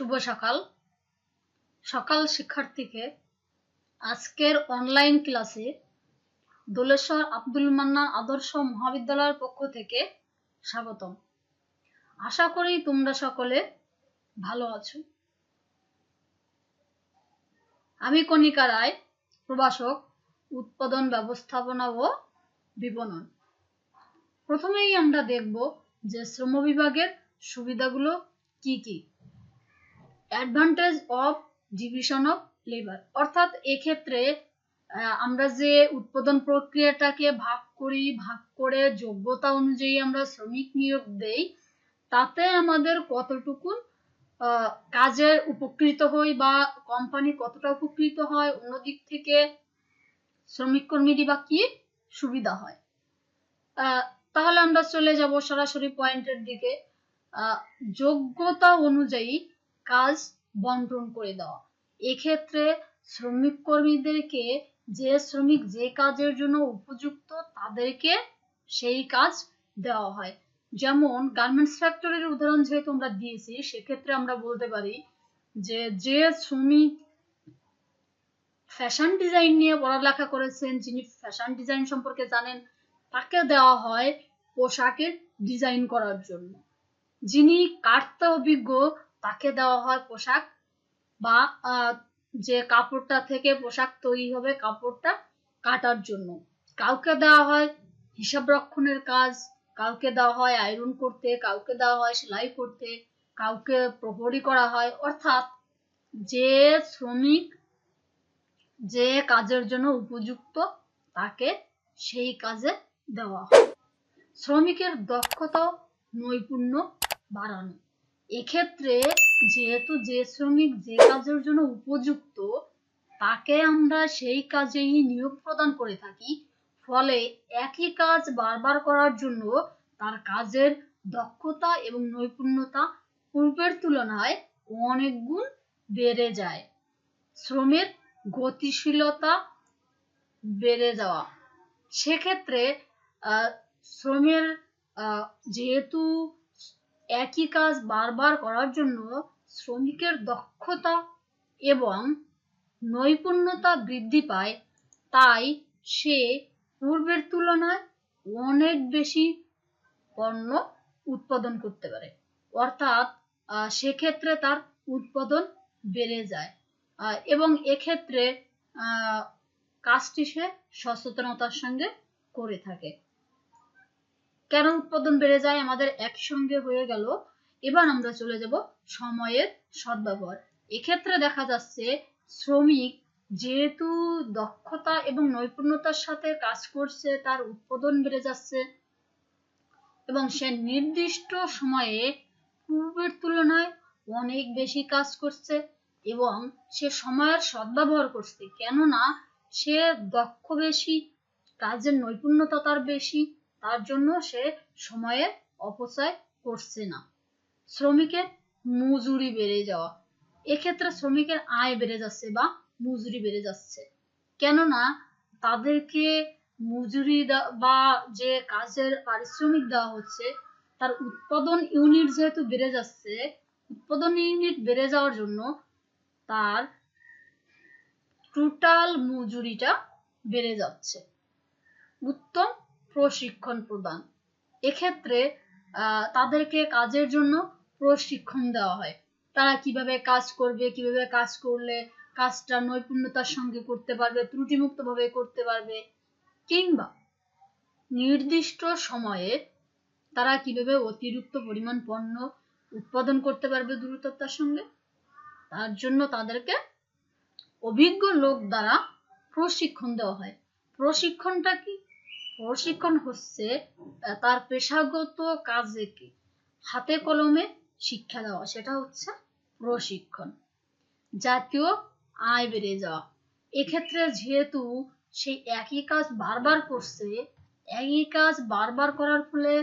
শুভ সকাল সকাল শিক্ষার্থীকে আজকের অনলাইন ক্লাসে দোলেশ্বর আব্দুল মান্নান আদর্শ মহাবিদ্যালয়ের পক্ষ থেকে স্বাগতম। আশা করি তোমরা সকলে ভালো আছো। আমি কণিকা রায়, প্রভাষক, উৎপাদন ব্যবস্থাপনা ও বিপণন। প্রথমেই আমরা দেখব যে শ্রম বিভাগের সুবিধাগুলো কি কি। Advantage of division of labour, অর্থাৎ এক্ষেত্রে আমরা যে উৎপাদন প্রক্রিয়াটাকে ভাগ করে যোগ্যতা অনুযায়ী আমরা শ্রমিক নিয়োগ দেই, তাতে আমাদের কতটুকু কাজের উপকৃত হই বা কোম্পানি কতটা উপকৃত হয়, অন্যদিক থেকে শ্রমিক কর্মীরই বা কি সুবিধা হয়। তাহলে আমরা চলে যাব সরাসরি পয়েন্টের দিকে। যোগ্যতা অনুযায়ী কাজ বন্টন করে দেওয়া। এক্ষেত্রে শ্রমিক কর্মীদেরকে যে শ্রমিক যে কাজের জন্য উপযুক্ত তাদেরকে সেই কাজ দেওয়া হয়। যেমন গার্মেন্টস ফ্যাক্টরির উদাহরণ যেহেতু আমরা দিয়েছি, সেক্ষেত্রে আমরা বলতে পারি যে শ্রমিক ফ্যাশন ডিজাইন নিয়ে পড়ালেখা করেছেন, যিনি ফ্যাশন ডিজাইন সম্পর্কে জানেন, তাকে দেওয়া হয় পোশাকের ডিজাইন করার জন্য। যিনি কাটতে অভিজ্ঞ তাকে দেওয়া হয় পোশাক বা যে কাপড়টা থেকে পোশাক তৈরি হবে কাপড়টা কাটার জন্য। কাউকে দেওয়া হয় হিসাব রক্ষণের কাজ, কাউকে দেওয়া হয় আয়রন করতে, কাউকে দেওয়া হয় সেলাই করতে, কাউকে প্রহরী করা হয়। অর্থাৎ যে শ্রমিক যে কাজের জন্য উপযুক্ত তাকে সেই কাজে দেওয়া হয়। শ্রমিকের দক্ষতা নৈপুণ্য বাড়ানো। এক্ষেত্রে যেহেতু যে শ্রমিক যে কাজের জন্য উপযুক্ত তাকে আমরা সেই কাজেই নিয়োগ প্রদান করে থাকি, ফলে একই কাজ বারবার করার জন্য তার কাজের দক্ষতা এবং নৈপুণ্যতা পূর্বের তুলনায় অনেক গুণ বেড়ে যায়। শ্রমের গতিশীলতা বেড়ে যাওয়া। সেক্ষেত্রে শ্রমের যেহেতু একই কাজ বারবার করার জন্য শ্রমিকের দক্ষতা এবং নৈপুণ্যতা বৃদ্ধি পায়, তাই সে পূর্বের তুলনায় অনেক বেশি পণ্য উৎপাদন করতে পারে। অর্থাৎ সেক্ষেত্রে তার উৎপাদন বেড়ে যায় এবং এক্ষেত্রে কাজটি সে সচেতনতার সঙ্গে করে থাকে। কেন উৎপাদন বেড়ে যায় আমাদের একসঙ্গে হয়ে গেল। এবার আমরা চলে যাব সময়ের সদ্ব্যবহার। এক্ষেত্রে দেখা যাচ্ছে শ্রমিক যেহেতু দক্ষতা এবং নৈপুণ্যতার সাথে কাজ করছে, তার উৎপাদন বেড়ে যাচ্ছে এবং সে নির্দিষ্ট সময়ে পূর্বের তুলনায় অনেক বেশি কাজ করছে এবং সে সময়ের সদ্ব্যবহার করছে। কেননা সে দক্ষ বেশি, কাজের নৈপুণ্যতা তার বেশি, তার জন্য সে সময়ের অপচয় করছে না। শ্রমিকের মজুরি বেড়ে যাওয়া। এক্ষেত্রে শ্রমিকের আয় বেড়ে যাচ্ছে বা মজুরি বেড়ে যাচ্ছে, কেননা তাদেরকে মজুরি বা যে কাজের পারিশ্রমিক দেওয়া হচ্ছে তার উৎপাদন ইউনিট যেহেতু বেড়ে যাচ্ছে, উৎপাদন ইউনিট বেড়ে যাওয়ার জন্য তার টোটাল মজুরিটা বেড়ে যাচ্ছে। উত্তম প্রশিক্ষণ প্রদান। এক্ষেত্রে তাদেরকে কাজের জন্য প্রশিক্ষণ দেওয়া হয়। তারা কিভাবে কাজ করবে, কিভাবে কাজ করলে কাজটা নৈপুণ্যতার সঙ্গে করতে পারবে, ত্রুটিমুক্তভাবে করতে পারবে, কিংবা নির্দিষ্ট সময়ে তারা কিভাবে অতিরিক্ত পরিমাণ পণ্য উৎপাদন করতে পারবে দ্রুততার সঙ্গে, তার জন্য তাদেরকে অভিজ্ঞ লোক দ্বারা প্রশিক্ষণ দেওয়া হয়। প্রশিক্ষণটা কি? প্রশিক্ষণ হচ্ছে তার পেশাগত কাজকে হাতে কলমে শিক্ষা দেওয়া, সেটা হচ্ছে প্রশিক্ষণ। জাতীয় আয় বেড়ে যাওয়া। এক্ষেত্রে যেহেতু সে একই কাজ বারবার করছে, একই কাজ বারবার করার ফলে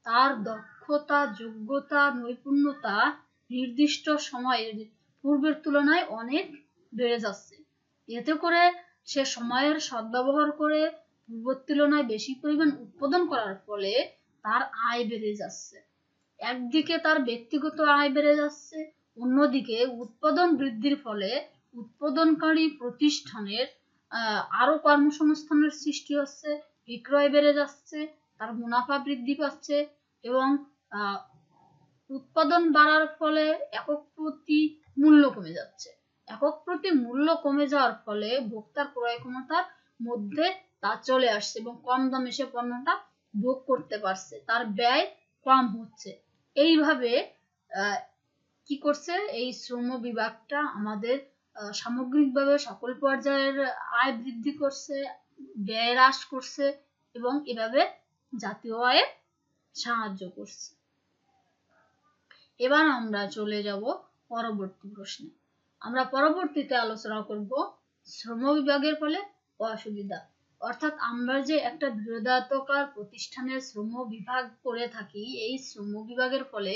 তার দক্ষতা, যোগ্যতা, নৈপুণ্যতা নির্দিষ্ট সময়ের পূর্বের তুলনায় অনেক বেড়ে যাচ্ছে। এতে করে সে সময়ের সদ্ব্যবহার করে পূর্বের তুলনায় বেশি পরিমাণ উৎপাদন করার ফলে তার আয় বেড়ে যাচ্ছে। একদিকে তার ব্যক্তিগত আয় বেড়ে যাচ্ছে, অন্যদিকে উৎপাদন বৃদ্ধির ফলে উৎপাদনকারী প্রতিষ্ঠানের আরো কর্মসংস্থানের সৃষ্টি হচ্ছে, বিক্রয় বেড়ে যাচ্ছে, তার মুনাফা বৃদ্ধি পাচ্ছে এবং উৎপাদন বাড়ার ফলে একক প্রতি মূল্য কমে যাচ্ছে। একক প্রতি মূল্য কমে যাওয়ার ফলে ভোক্তার ক্রয় ক্ষমতার মধ্যে তা চলে আসছে এবং কম দামে সে পণ্যটা ভোগ করতে পারছে, তার ব্যয় কম হচ্ছে। এইভাবে কি করছে এই শ্রম বিভাগটা আমাদের সামগ্রিকভাবে সকল পর্যায়ের আয় বৃদ্ধি করছে, ব্যয় হ্রাস করছে এবং এভাবে জাতীয় আয়ে সাহায্য করছে। এবার আমরা চলে যাব পরবর্তী প্রশ্নে। আমরা পরবর্তীতে আলোচনা করব শ্রম বিভাগের ফলে অসুবিধা, অর্থাৎ আমরা যে একটা বৃহদায়তকার প্রতিষ্ঠানের শ্রম বিভাগ করে থাকি, এই শ্রম বিভাগের ফলে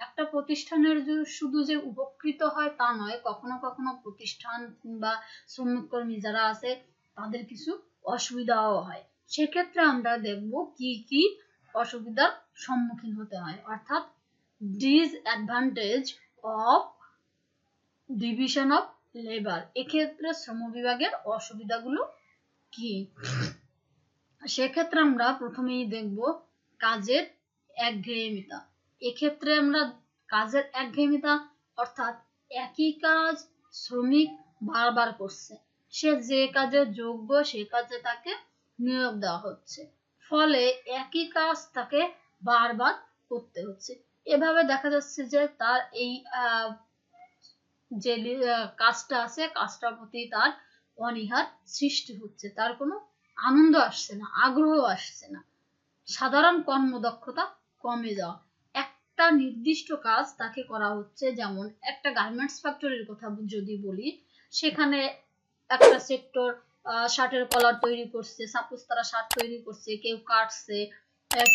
একটা প্রতিষ্ঠানের শুধু যে উপকৃত হয় তা নয়, কখনো কখনো প্রতিষ্ঠান কিংবা শ্রমিক কর্মী যারা আছে তাদের কিছু অসুবিধাও হয়। সেক্ষেত্রে আমরা দেখব কি কি অসুবিধার সম্মুখীন হতে হয়, অর্থাৎ disadvantage of division of labour. এক্ষেত্রে শ্রম বিভাগের অসুবিধাগুলো কি? সেক্ষেত্রে আমরা প্রথমেই দেখব কাজের একঘেয়েমিতা। এক্ষেত্রে আমরা কাজের একঘেয়েমিতা অর্থাৎ একই কাজ শ্রমিক বারবার করছে, সে যে কাজে যোগ্য সে কাজে তাকে নিয়োগ দেওয়া হচ্ছে, ফলে একই কাজ তাকে বারবার করতে হচ্ছে। এভাবে দেখা যাচ্ছে যে তার এই যে কাজটা আছে কাজটার প্রতি তার অনীহার সৃষ্টি হচ্ছে, তার কোনো আনন্দ আসছে না, আগ্রহ আসছে না। সাধারণ কর্মদক্ষতা কমে যাওয়া, একটা নির্দিষ্ট কাজ তাকে করা হচ্ছে, যেমন একটা গার্মেন্টস ফ্যাক্টরির কথা যদি বলি, সেখানে একটা সেক্টর শার্টের কলার তৈরি করছে, সাপোজ তারা শার্ট তৈরি করছে, কেউ কাটছে,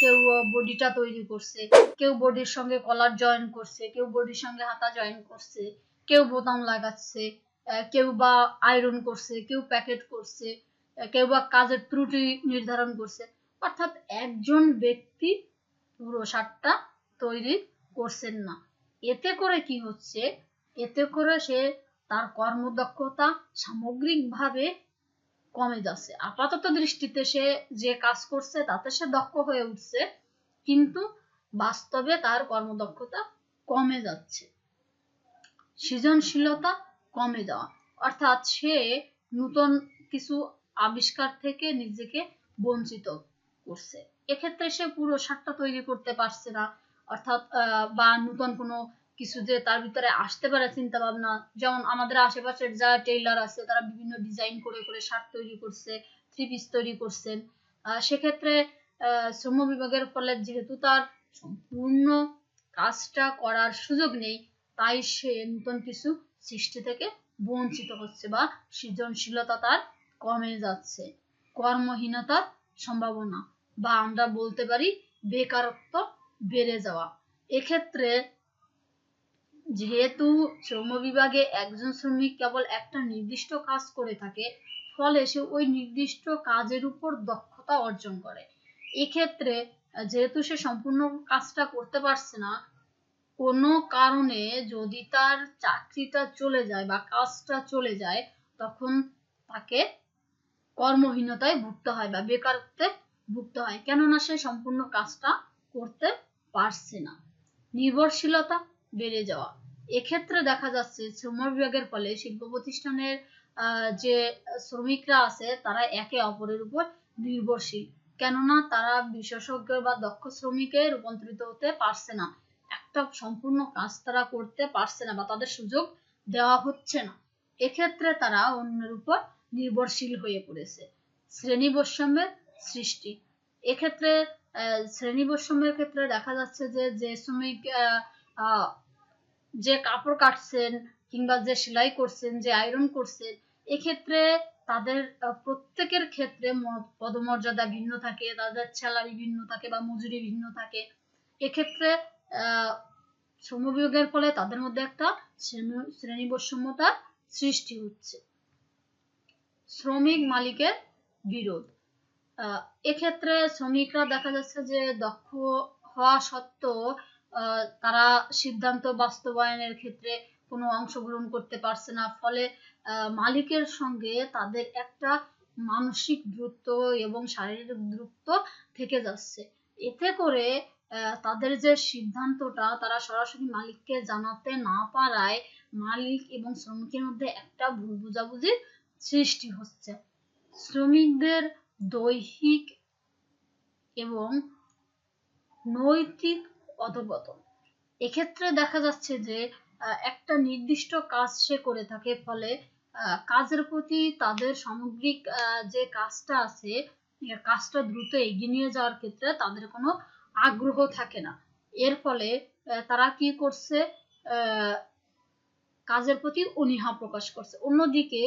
কেউ বডিটা তৈরি করছে, কেউ বডির সঙ্গে কলার জয়েন করছে, কেউ বডির সঙ্গে হাতা জয়েন করছে, কেউ বোতাম লাগাচ্ছে, কেউ বা আয়রন করছে, কেউ প্যাকেট করছে, কেউ বা কাজের ত্রুটি নির্ধারণ করছে। অর্থাৎ একজন ব্যক্তি পুরো শার্টটা তৈরি করছেন না। এতে করে কি হচ্ছে, এতে করে সে তার কর্মদক্ষতা সামগ্রিকভাবে কমে যাচ্ছে। আপাতত দৃষ্টিতে সে যে কাজ করছে তাতে সে দক্ষ হয়ে উঠছে, কিন্তু বাস্তবে তার কর্মদক্ষতা কমে যাচ্ছে। সৃজনশীলতা কমে যাওয়া, অর্থাৎ সে নতুন কিছু আবিষ্কার থেকে নিজেকে বঞ্চিত করছে। এক্ষেত্রে সে পুরো শার্টটা তৈরি করতে পারছে না, অর্থাৎ বা নতুন কোনো কিছু যে তার ভিতরে আসতে পারে চিন্তা ভাবনা, যেমন আমাদের আশেপাশের যারা টেইলার আছে তারা বিভিন্ন ডিজাইন করে করে শার্ট তৈরি করছে, থ্রি পিস তৈরি করছেন। সেক্ষেত্রে শ্রম বিভাগের ফলে যেহেতু তার সম্পূর্ণ কাজটা করার সুযোগ নেই, তাই সে নতুন কিছু সৃষ্টি থেকে বঞ্চিত হচ্ছে বা সৃজনশীলতা তার কমে যাচ্ছে। কর্মহীনতার সম্ভাবনা বা আমরা বলতে পারি বেকারত্ব বেড়ে যাওয়া। এক্ষেত্রে যেহেতু শ্রম বিভাগে একজন শ্রমিক কেবল একটা নির্দিষ্ট কাজ করে থাকে, ফলে সে ওই নির্দিষ্ট কাজের উপর দক্ষতা অর্জন করে। এক্ষেত্রে যেহেতু সে সম্পূর্ণ কাজটা করতে পারছে না, কোনো কারণে যদি তার চাকরিটা চলে যায় বা কাজটা চলে যায়, তখন তাকে কর্মহীনতায় ভুগতে হয় বা বেকারত্বে ভুগতে হয়, কেননা সে সম্পূর্ণ কাজটা করতে পারছে না। নির্ভরশীলতা বেড়ে যাওয়া, এক্ষেত্রে দেখা যাচ্ছে শ্রম বিভাগের ফলে শিল্প প্রতিষ্ঠানের যে শ্রমিকরা আছে তারা একে অপরের উপর নির্ভরশীল, কেননা তারা বিশেষজ্ঞ বা দক্ষ শ্রমিকে রূপান্তরিত হতে পারছে না, একটা সম্পূর্ণ কাজ তারা করতে পারছে না বা তাদের সুযোগ দেওয়া হচ্ছে না। এক্ষেত্রে তারা অন্যের উপর নির্ভরশীল হয়ে পড়েছে। শ্রেণী বৈষম্যের সৃষ্টি, এক্ষেত্রে শ্রেণী বৈষম্যের ক্ষেত্রে দেখা যাচ্ছে যে যে শ্রমিক যে কাপড় কাটছেন কিংবা যে সেলাই করছেন, যে আয়রন করছেন, এক্ষেত্রে তাদের প্রত্যেকের ক্ষেত্রে পদমর্যাদা ভিন্ন থাকে, তাদের স্যালারি ভিন্ন থাকে বা মজুরি ভিন্ন থাকে। এক্ষেত্রে শ্রম বিভাগের ফলে তাদের মধ্যে একটা শ্রেণী বৈষম্যতার সৃষ্টি হচ্ছে। শ্রমিক মালিকের বিরোধ, এক্ষেত্রে শ্রমিকরা দেখা যাচ্ছে যে দক্ষ হওয়া সত্ত্বেও তারা সিদ্ধান্ত বাস্তবায়নের ক্ষেত্রে কোনো অংশগ্রহণ করতে পারছে না, ফলে মালিকের সঙ্গে তাদের একটা মানসিক দূরত্ব এবং শারীরিক দূরত্ব থেকে যাচ্ছে। এতে করে তাদের যে সিদ্ধান্তটা তারা সরাসরি মালিককে জানাতে না পারায় মালিক এবং শ্রমিকের মধ্যে একটা ভুল বোঝাবুঝির সৃষ্টি হচ্ছে। শ্রমিকদের দৈহিক এবং নৈতিক অধঃপতন। এক্ষেত্রে দেখা যাচ্ছে যে একটা নির্দিষ্ট কাজ সে করে থাকে, ফলে কাজের প্রতি তাদের সামগ্রিক যে কাজটা আছে কাজটা দ্রুত এগিয়ে নিয়ে যাওয়ার ক্ষেত্রে তাদের কোনো আগ্রহ থাকে না। এর ফলে তারা কি করছে, কাজের প্রতি অনীহা প্রকাশ করছে। অন্যদিকে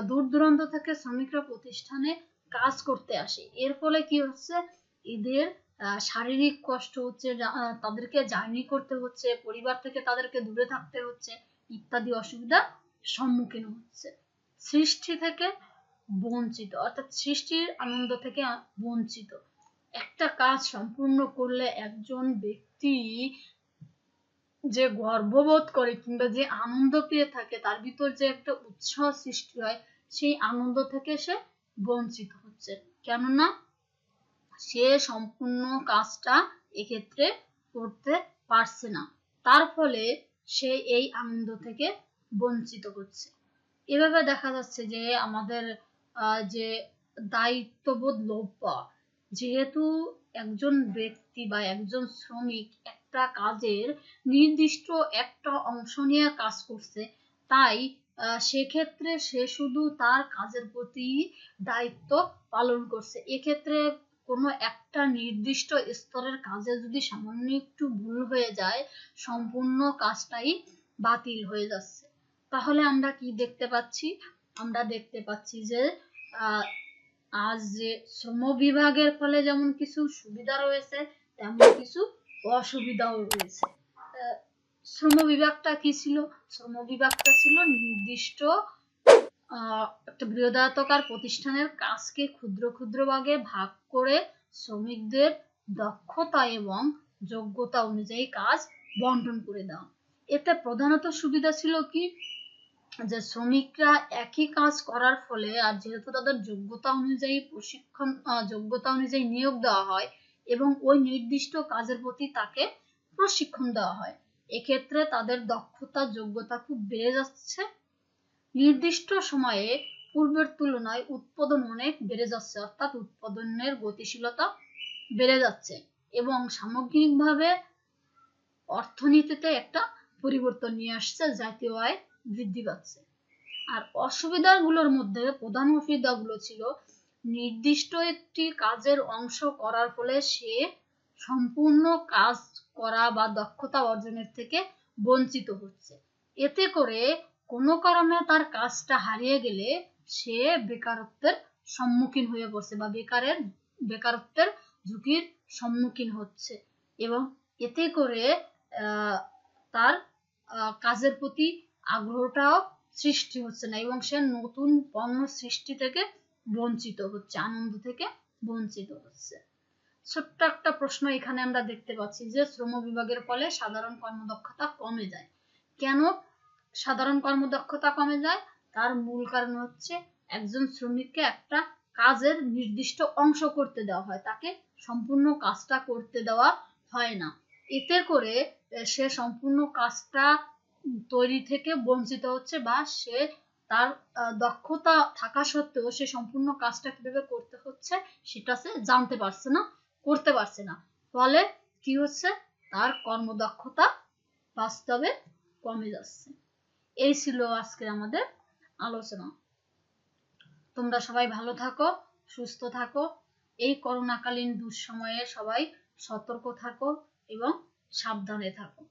দূর দূরান্ত থেকে শ্রমিকরা প্রতিষ্ঠানে কাজ করতে আসে, এর ফলে কি হচ্ছে, এদের শারীরিক কষ্ট হচ্ছে, তাদেরকে জার্নি করতে হচ্ছে, পরিবার থেকে তাদেরকে দূরে থাকতে হচ্ছে, ইত্যাদি অসুবিধার সম্মুখীন হচ্ছে। সৃষ্টি থেকে বঞ্চিত, অর্থাৎ সৃষ্টির আনন্দ থেকে বঞ্চিত। একটা কাজ সম্পূর্ণ করলে একজন ব্যক্তি যে গর্ববোধ করে কিংবা যে আনন্দ পেয়ে থাকে, তার ভিতর যে একটা উৎসাহ সৃষ্টি হয়, সেই আনন্দ থেকে সে বঞ্চিত হচ্ছে, কেননা সে সম্পূর্ণ কাজটা এক্ষেত্রে করতে পারছে না, তার ফলে সে এই আনন্দ থেকে বঞ্চিত হচ্ছে। এভাবে দেখা যাচ্ছে যে আমাদের যে দায়িত্ববোধ লোপ পাওয়া, যেহেতু একজন ব্যক্তি বা একজন শ্রমিক একটা কাজের নির্দিষ্ট একটা অংশ নিয়ে কাজ করছে, তাই সেক্ষেত্রে সে শুধু তার কাজের প্রতি দায়িত্ব পালন করছে। এক্ষেত্রে কোনো একটা নির্দিষ্ট স্তরের কাজে যদি সামান্য একটু ভুল হয়ে যায়, সম্পূর্ণ কাজটাই বাতিল হয়ে যাচ্ছে। তাহলে আমরা কি দেখতে পাচ্ছি? আমরা দেখতে পাচ্ছি যে আজ যে শ্রম বিভাগের ফলে যেমন কিছু সুবিধা রয়েছে, তেমন কিছু অসুবিধাও রয়েছে। শ্রম বিভাগটা কি ছিল? শ্রম বিভাগটা ছিল নির্দিষ্ট একটা বৃহদায়তাকার প্রতিষ্ঠানের কাজকে ক্ষুদ্র ক্ষুদ্র ভাগে ভাগ করে শ্রমিকদের দক্ষতা এবং যোগ্যতা অনুযায়ী কাজ বন্টন করে দেওয়া। এতে প্রধানত সুবিধা ছিল কি, যে শ্রমিকরা একই কাজ করার ফলে, আর যেহেতু তাদের যোগ্যতা অনুযায়ী প্রশিক্ষণ, যোগ্যতা অনুযায়ী নিয়োগ দেওয়া হয় এবং ওই নির্দিষ্ট কাজের প্রতি তাকে প্রশিক্ষণ দেওয়া হয়, এক্ষেত্রে তাদের দক্ষতা যোগ্যতা খুব বেড়ে যাচ্ছে। নির্দিষ্ট সময়ে পূর্বের তুলনায় উৎপাদন অনেক বেড়ে যাচ্ছে, অর্থাৎ উৎপাদনের গতিশীলতা বেড়ে যাচ্ছে এবং সামগ্রিকভাবে অর্থনীতিতে একটা পরিবর্তন নিয়ে আসছে, জাতীয় আয় বৃদ্ধি পাচ্ছে। আর অসুবিধাগুলোর মধ্যে প্রধান অসুবিধাগুলো ছিল, নির্দিষ্ট একটি কাজের অংশ করার ফলে সে সম্পূর্ণ কাজ করা বা দক্ষতা অর্জনের থেকে বঞ্চিত হচ্ছে। এতে করে কোনো কারণে তার কাজটা হারিয়ে গেলে সে বেকারত্বের সম্মুখীন হয়ে পড়ছে বা বেকারত্বের ঝুঁকির সম্মুখীন হচ্ছে এবং এতে করে তার কাজের প্রতি আগ্রহটাও সৃষ্টি হচ্ছে না এবং সে নতুন পণ্য সৃষ্টি থেকে বঞ্চিত হচ্ছে, আনন্দ থেকে বঞ্চিত হচ্ছে। ছোট্ট একটা প্রশ্ন এখানে আমরা দেখতে পাচ্ছি যে শ্রম বিভাগের ফলে সাধারণ কর্মদক্ষতা কমে যায়। কেন সাধারণ কর্মদক্ষতা কমে যায়? তার মূল কারণ হচ্ছে একজন শ্রমিককে একটা কাজের নির্দিষ্ট অংশ করতে দেওয়া হয়, তাকে সম্পূর্ণ কাজটা করতে দেওয়া হয় না। এতে করে সে সম্পূর্ণ কাজটা তৈরি থেকে বঞ্চিত হচ্ছে বা সে তার দক্ষতা থাকা সত্ত্বেও সে সম্পূর্ণ কাজটা কিভাবে করতে হচ্ছে সেটা সে জানতে পারছে না, করতে পারছে না, ফলে কি হচ্ছে, তার কর্মদক্ষতা বাস্তবে কমে যাচ্ছে। এই ছিল আজকে আমাদের আলোচনা। তোমরা সবাই ভালো থাকো, সুস্থ থাকো। এই করোনাকালীন দুঃসময়ে সবাই সতর্ক থাকো এবং সাবধানে থাকো।